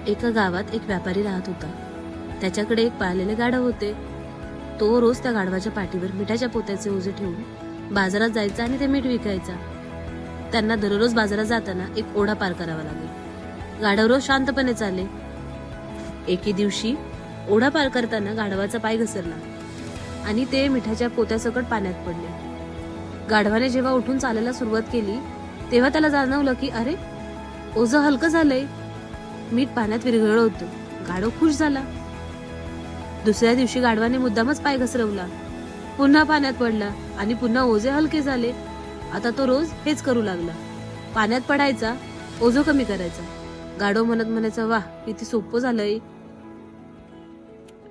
एका गावात एक व्यापारी राहत होता. त्याच्याकडे एक पाळलेले गाढव होते. तो रोज त्या गाढवाच्या पाठीवर मिठाच्या पोत्याचे ओझे ठेवून बाजारात जायचा आणि ते मीठ विकायचा. त्यांना दररोज बाजारात जाताना एक ओढा पार करावा लागेल. गाढव रोज शांतपणे चाले. एके दिवशी ओढा पार करताना गाढवाचा पाय घसरला आणि ते मिठाच्या पोत्यासकट पाण्यात पडले. गाढवाने जेव्हा उठून चालायला सुरुवात केली तेव्हा त्याला जाणवलं की अरे, ओझं हलकं झालंय. मीठ पाण्यात विरघळलं होतं. गाढव खुश झाला. दुसऱ्या दिवशी गाढवाने मुद्दामच पाय घसरवला, पुन्हा पाण्यात पडला आणि पुन्हा ओझे हलके झाले. आता तो रोज हेच करू लागला. पाण्यात पडायचा, ओझं कमी करायचा. गाढव म्हणत म्हणायचा, वाह, किती सोपं झालंय.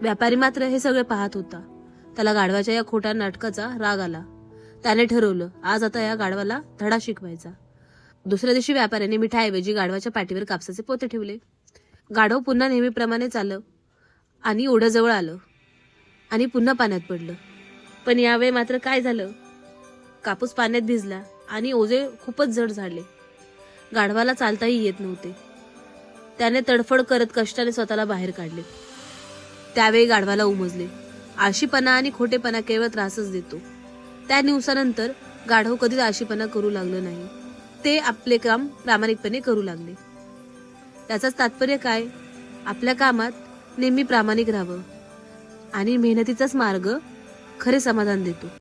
व्यापारी मात्र हे सगळे पाहत होता. त्याला गाढवाच्या या खोट्या नाटकाचा राग आला. त्याने ठरवलं, आज आता या गाढवाला धडा शिकवायचा. दुसऱ्या दिवशी व्यापाऱ्याने मिठाऐवजी गाढवाच्या पाठीवर कापसाचे पोते ठेवले. गाढव पुन्हा नेहमीप्रमाणे चाललं आणि ओढ्याजवळ आलं आणि पुन्हा पाण्यात पडलं. पण यावेळी मात्र काय झालं, कापूस पाण्यात भिजला आणि ओझे खूपच जड झाले. गाढवाला चालताही येत नव्हते. त्याने तडफड करत कष्टाने स्वतःला बाहेर काढले. त्यावेळी गाढवाला उमजले, आळशीपणा आणि खोटेपणा केवळ त्रासच देतो. त्या दिवसानंतर गाढव कधीच आळशीपणा करू लागलं नाही. ते आपले काम प्रामाणिकपणे करू लागले. त्याचाच तात्पर्य काय, आपल्या कामात नेहमी प्रामाणिक राहावं आणि मेहनतीचाच मार्ग खरे समाधान देतो.